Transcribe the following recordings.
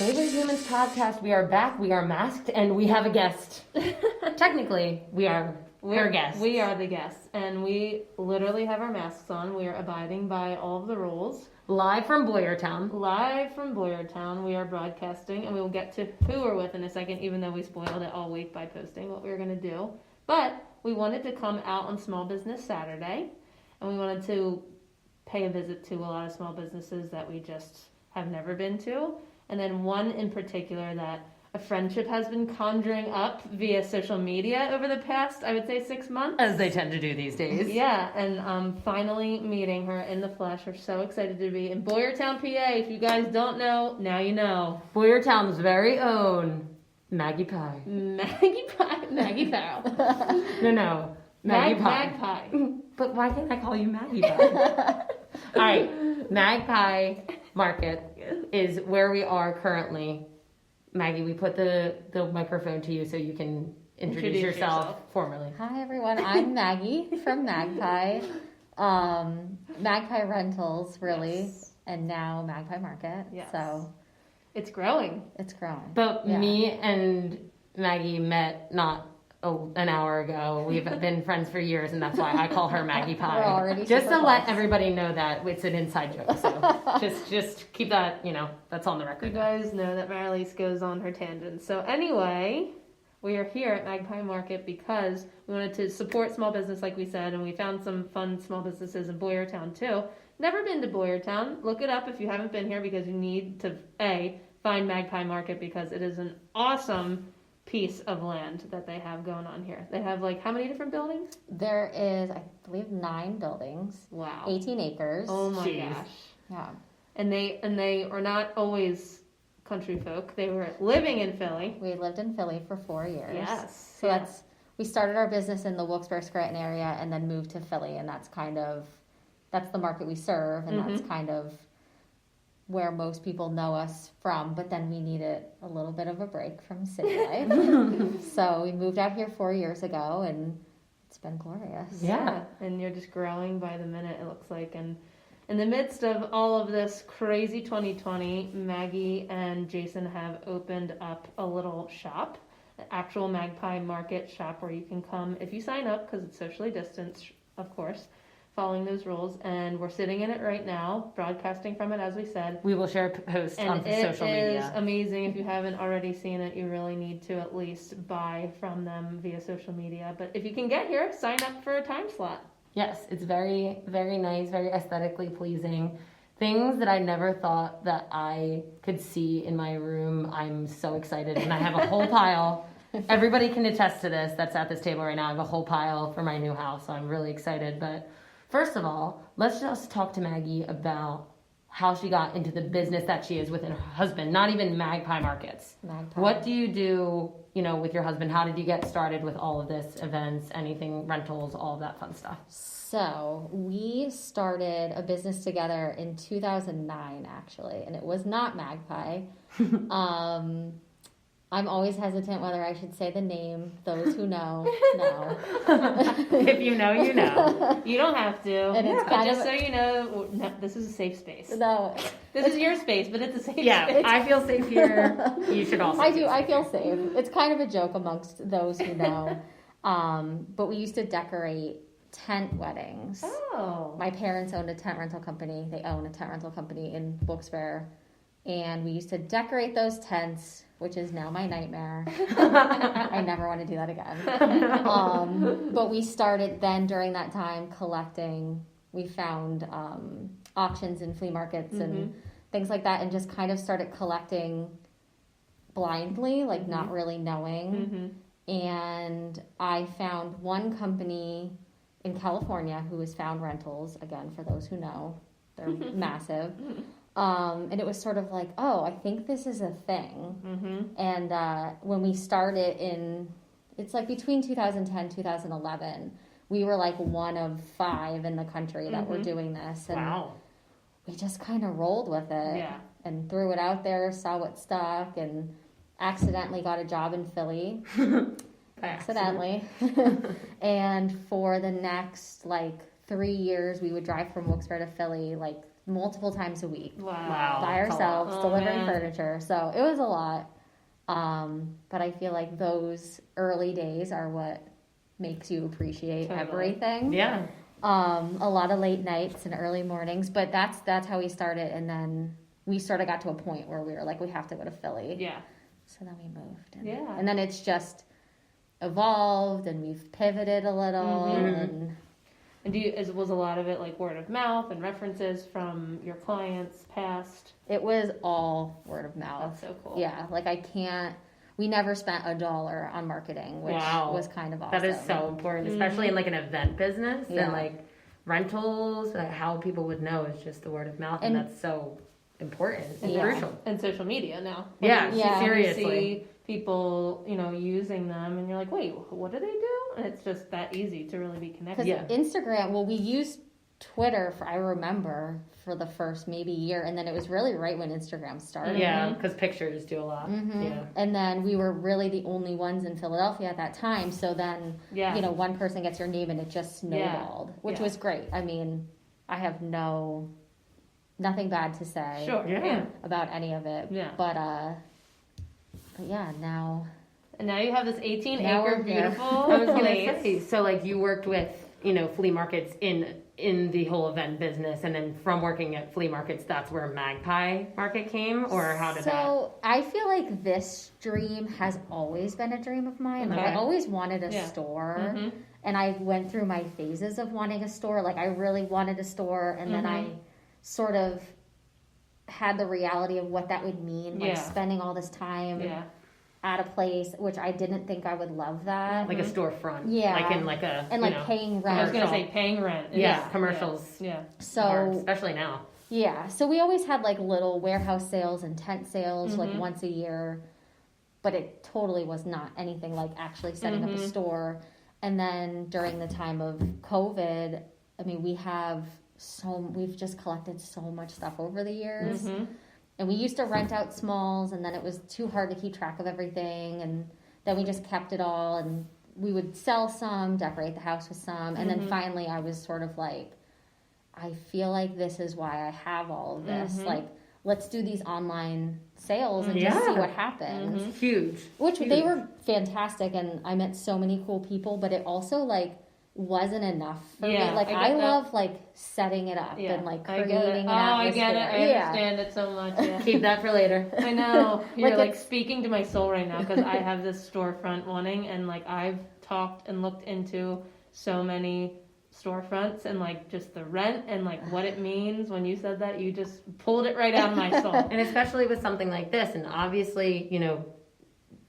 Favorite Humans podcast. We are back. We are masked, and we have a guest. Technically, we're guests. We are the guests, and we literally have our masks on. We are abiding by all of the rules. Live from Boyertown. We are broadcasting, and we will get to who we're with in a second, even though we spoiled it all week by posting what we were going to do. But we wanted to come out on Small Business Saturday, and we wanted to pay a visit to a lot of small businesses that we just have never been to. And then one in particular that a friendship has been conjuring up via social media over the past, I would say, 6 months. As they tend to do these days. Yeah, and finally meeting her in the flesh. We're so excited to be in Boyertown, PA. If you guys don't know, now you know. Boyertown's very own Maggie Pie. Maggie Farrell. No. Maggie Pie. Magpie. But why can't I call you Maggie Pie? All right, Magpie Market is where we are currently. Maggie, we put the microphone to you so you can introduce yourself formally. Hi, everyone. I'm Maggie from Magpie. Magpie Rentals, really, yes. And now Magpie Market. Yes. So it's growing. But me and Maggie met not an hour ago. We've been friends for years, and that's why I call her Maggie Pie. We're already just to close. Let everybody know that it's an inside joke. So just keep that, that's on the record. You guys know that Marilise goes on her tangents. So anyway, we are here at Magpie Market because we wanted to support small business, like we said, and we found some fun small businesses in Boyertown too. Never been to Boyertown. Look it up if you haven't been here, because you need to find Magpie Market, because it is an awesome piece of land that they have going on here. They have how many different buildings? There is, I believe, 9 buildings. Wow. 18 acres. Oh my gosh. Yeah. And they are not always country folk. They were living in Philly. We lived in Philly for 4 years. Yes. So we started our business in the Wilkes-Barre-Scranton area and then moved to Philly, and that's the market we serve, and that's kind of where most people know us from, but then we needed a little bit of a break from city life. So we moved out here 4 years ago, and it's been glorious. Yeah, and you're just growing by the minute, it looks like. And in the midst of all of this crazy 2020, Maggie and Jason have opened up a little shop, an actual Magpie Market shop where you can come if you sign up, because it's socially distanced, of course, following those rules, and we're sitting in it right now, broadcasting from it, as we said. We will share posts on social media. It is amazing. If you haven't already seen it, you really need to at least buy from them via social media. But if you can get here, sign up for a time slot. Yes, it's very, very nice, very aesthetically pleasing. Things that I never thought that I could see in my room. I'm so excited, and I have a whole pile. Everybody can attest to this that's at this table right now. I have a whole pile for my new house, so I'm really excited. But first of all, let's just talk to Maggie about how she got into the business that she is with her husband, not even Magpie Markets. Magpie. What do you do, with your husband? How did you get started with all of this, events, anything, rentals, all of that fun stuff? So we started a business together in 2009, actually, and it was not Magpie. I'm always hesitant whether I should say the name. Those who know. If you know, you know. You don't have to. And it's so you know, no, this is a safe space. No. This is your space, but it's a safe space. Yeah, I feel safe here. You should also. I do. I feel safe. It's kind of a joke amongst those who know. But we used to decorate tent weddings. Oh. My parents owned a tent rental company. They own a tent rental company in Wilkes-Barre. And we used to decorate those tents, which is now my nightmare. I never want to do that again. But we started then during that time collecting. We found auctions and flea markets and things like that, and just kind of started collecting blindly, not really knowing. And I found one company in California who was Found Rentals. Again, for those who know, they're massive. And it was sort of like, I think this is a thing. And when we started it's between 2010, 2011, we were one of 5 in the country that were doing this. And we just kind of rolled with it and threw it out there, saw what stuck, and accidentally got a job in Philly. Accidentally. And for the next 3 years, we would drive from Wilkes-Barre to Philly multiple times a week Wow. by That's a lot. ourselves, Oh, delivering man. furniture. So it was a lot. But I feel like those early days are what makes you appreciate Totally. everything. Yeah. A lot of late nights and early mornings, but that's how we started. And then we sort of got to a point where we were like, we have to go to Philly. Yeah. So then we moved. Yeah. And then it's just evolved, and we've pivoted a little. Mhm. And was a lot of it like word of mouth and references from your clients past? It was all word of mouth. That's so cool. Yeah, like we never spent $1 on marketing, which Wow. was kind of awesome. That is so important, especially in like an event business Yeah. and like rentals. How people would know is just the word of mouth, and And- that's so important and Yeah. crucial. And social media now. Yeah, Yeah. seriously. You see people, using them, and you're like, wait, what do they do? And it's just that easy to really be connected. Because Yeah. Instagram, well, we used Twitter I remember, for the first maybe year, and then it was really right when Instagram started. Yeah, because pictures do a lot. Mhm. Yeah. And then we were really the only ones in Philadelphia at that time. So then, Yeah. one person gets your name and it just snowballed, which Yeah. was great. I mean, I have nothing bad to say Sure. Yeah. about any of it. Yeah. But yeah, now. And now you have this Now 18-acre we're here. beautiful I was gonna place. say, so like you worked with flea markets in the whole event business, and then from working at flea markets, that's where Magpie Market came, or how did that? So I feel like this dream has always been a dream of mine. Like Okay. I always wanted a Yeah. store, Mhm. and I went through my phases of wanting a store. Like I really wanted a store, and then I sort of had the reality of what that would mean, like Yeah. spending all this time Yeah. at a place, which I didn't think I would love that, Like a storefront, Yeah. like in like a and like paying I was rent. going to say paying rent. Yeah, commercials. Yeah. hard, So especially now. yeah, so we always had like little warehouse sales and tent sales like Mhm. once a year, but it totally was not anything like actually setting up a Mhm. store. And then during the time of COVID, I mean, we've just collected so much stuff over the years. Mhm. And we used to rent out smalls, and then it was too hard to keep track of everything, and then we just kept it all, and we would sell some, decorate the house with some, and then Mhm. finally I was sort of like, I feel like this is why I have all of this. Mhm. Like, let's do these online sales and just Yeah. see what happens. Mhm. It's huge. Which Huge. they were fantastic, and I met so many cool people, but it also like wasn't enough for Yeah, me. Like I I get that. love like setting it up Yeah. and like I creating get it. an I atmosphere. get it. I Yeah. understand it so much. Yeah. Keep that for later. I know. You're Like, like it's- speaking to my soul right now because I have this storefront wanting, and like I've talked and looked into so many storefronts and like just the rent and like what it means. When you said that, you just pulled it right out of my soul. And especially with something like this, and obviously,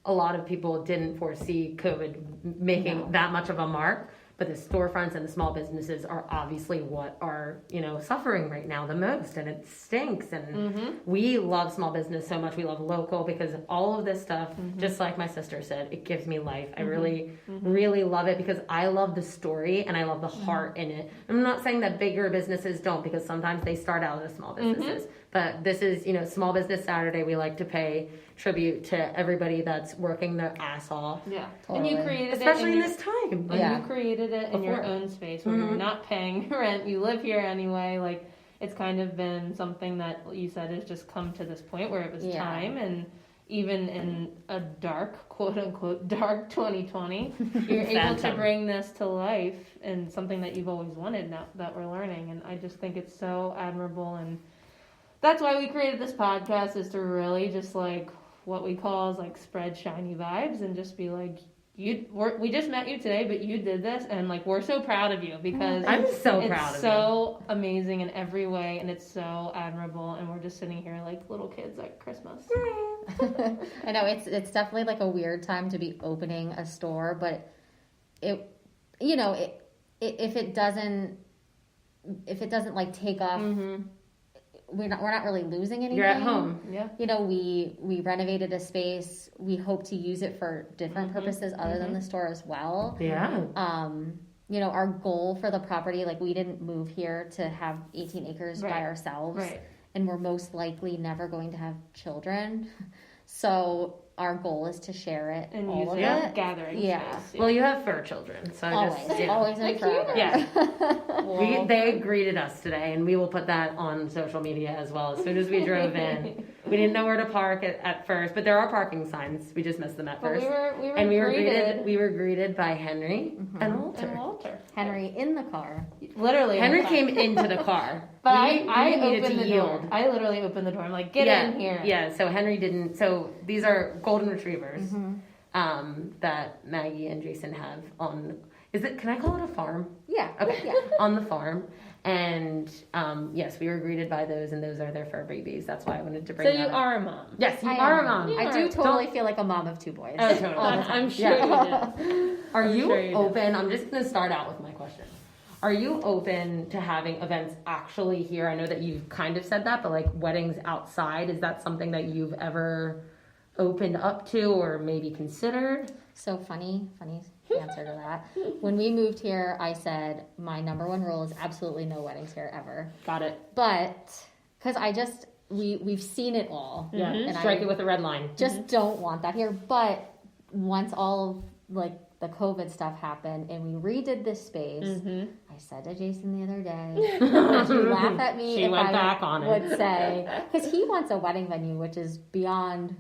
a lot of people didn't foresee COVID making No. that much of a mark. But the storefronts and the small businesses are obviously what are, suffering right now the most, and it stinks. And Mm-hmm. we love small business so much. We love local because all of this stuff, just like my sister said, it gives me life. I really, really love it because I love the story and I love the heart in it. I'm not saying that bigger businesses don't, because sometimes they start out as small businesses. But this is, Small Business Saturday. We like to pay tribute to everybody that's working their ass off. Yeah. Totally. And you created Especially it in your- this time. And Yeah. you created it in your Before. own space where you're not paying rent. You live here anyway. Like, it's kind of been something that you said has just come to this point where it was Yeah. time. And even in a dark, quote unquote, dark 2020, you're able to Phantom. bring this to life and something that you've always wanted now that we're learning. And I just think it's so admirable. And that's why we created this podcast, is to really just like what we call is like spread shiny vibes and just be like, we just met you today, but you did this, and like we're so proud of you because I'm so it's proud of so amazing in every way, and it's so admirable, and we're just sitting here like little kids at Christmas. I know it's definitely like a weird time to be opening a store, but if it doesn't like take off, we're not really losing anything. You're at home. Yeah. We renovated a space. We hope to use it for different purposes other than the store as well. Yeah. Our goal for the property, like we didn't move here to have 18 acres by Right. ourselves. Right. And we're most likely never going to have children. So our goal is to share it, And all use of it it. as gathering Yeah. space. Well, you have fur children, so Always, just, always and forever. Yeah. Well, They greeted us today, and we will put that on social media as well. As soon as we drove in, we didn't know where to park at first, but there are parking signs. We just missed them at but first. we were greeted. greeted. We were greeted by Henry and Walter. And Walter. Henry in the car. Literally. Henry in the came into the car, But we I needed opened to the yield. door. I literally opened the door. I'm like, get yeah, in here. Yeah. So Henry didn't. So these are golden retrievers Mm-hmm. that Maggie and Jason have on. Is it? Can I call it a farm? Yeah. Okay. Yeah. On the farm. And yes, we were greeted by those, and those are their fur babies. That's why I wanted to bring So that you up. are a mom. Yes, you I are a am. mom. You I are. do totally feel like a mom of two boys. Oh, totally. All the time. I'm sure Yeah. you do. Are I'm you sure you do. open? I'm just going to start out with my question. Are you open to having events actually here? I know that you've kind of said that, but like weddings outside, is that something that you've ever opened up to or maybe considered? So funny answer to that. When we moved here, I said my number one rule is absolutely no weddings here ever. Got it. But because we've seen it all. Yeah. And Strike I it with a red line. just don't want that here. But once all of like the COVID stuff happened and we redid this space, I said to Jason the other day, would you laugh at me She if went I back on it. would say, because he wants a wedding venue, which is beyond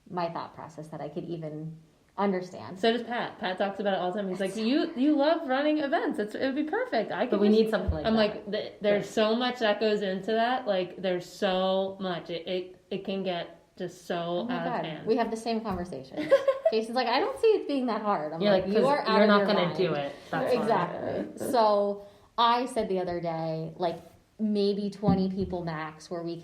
my thought process that I could even understand. So does Pat. Pat talks about it all the time. He's like, you love running events. It would be perfect. I could But we just- need something like I'm that. like, there's so much that goes into that. Like, there's so much. It can get just so Oh my out of God. hand. We have the same conversation. Jason's like, I don't see it being that hard. I'm You're like, like, you 'cause are out you're of not your going to mind. do it. That's why. Exactly. So I said the other day, like maybe 20 people max, where you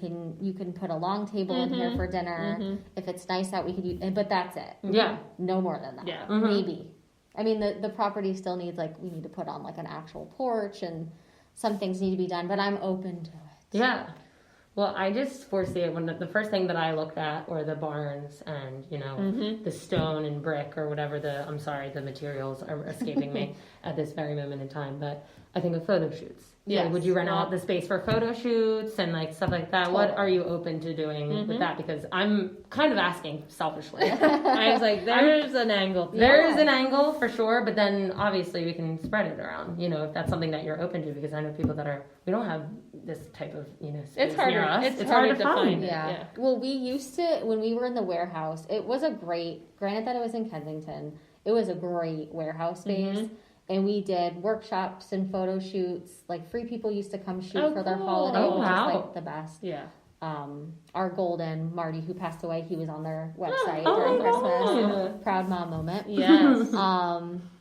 can put a long table in here for dinner. If it's nice out, we could use, but that's it. Yeah. No more than that. Yeah. Maybe. I mean, the property still needs we need to put on like an actual porch and some things need to be done, but I'm open to it. Yeah. Well, I just foresee it when the first thing that I looked at were the barns and, the stone and brick or whatever the materials are escaping me at this very moment in time. But I think of photo shoots. Yes. Like, would you rent out the space for photo shoots and like stuff like that? What are you open to doing with that? Because I'm kind of asking selfishly. I was like, there's an angle. There is an angle for sure, but then obviously we can spread it around, if that's something that you're open to, because I know people that we don't have this type of, space It's harder. near us. It's harder to find. Yeah. Yeah. Well, we used to, when we were in the warehouse, it was granted that it was in Kensington, it was a great warehouse space. And we did workshops and photo shoots. Like free people used to come shoot for their cool. holiday, Oh, which wow. is like the best. Yeah. Our golden Marty, who passed away, he was on their website Oh, during wow. Christmas. Proud mom moment. Yes.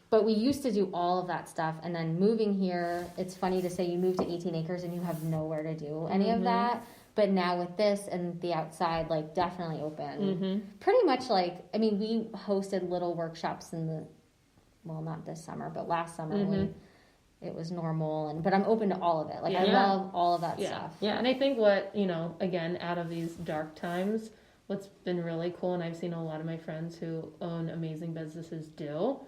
But we used to do all of that stuff, and then moving here, it's funny to say you move to 18 acres and you have nowhere to do any of that. But now with this and the outside, definitely open. Pretty much we hosted little workshops not this summer, but last summer when it was normal. But I'm open to all of it. I love all of that stuff. Yeah. And I think what, again, out of these dark times, what's been really cool, and I've seen a lot of my friends who own amazing businesses do,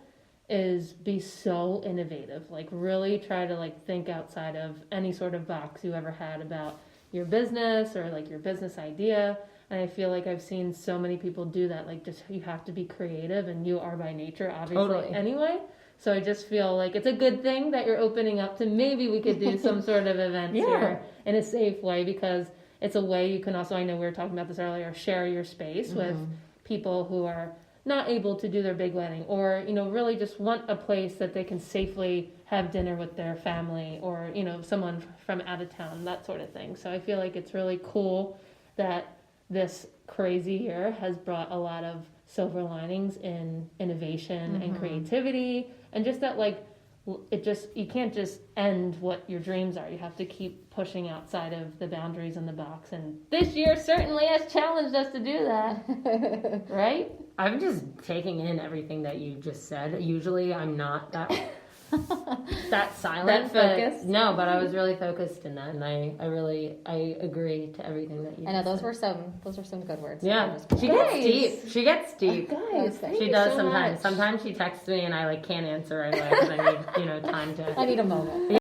is be so innovative. Really try to think outside of any sort of box you ever had about your business or your business idea. And I feel like I've seen so many people do that. Just you have to be creative, and you are by nature, obviously, Totally. anyway. So I just feel like it's a good thing that you're opening up to maybe we could do some sort of events here in a safe way, because it's a way you can also, I know we were talking about this earlier, share your space with people who are not able to do their big wedding, or, really just want a place that they can safely have dinner with their family, or, someone from out of town, that sort of thing. So I feel like it's really cool that this crazy year has brought a lot of silver linings in innovation and creativity, and just that you can't just end what your dreams are. You have to keep pushing outside of the boundaries in the box, and this year certainly has challenged us to do that. Right? I'm just taking in everything that you just said. Usually I'm not that silent. That focused? But I was really focused in that, and I agree to everything that you I know just those said. were some good words. Yeah, she Guys. gets deep. She gets deep. Guys, thank She you does so sometimes. much. Sometimes she texts me and I can't answer right away because I need time to. I need a moment.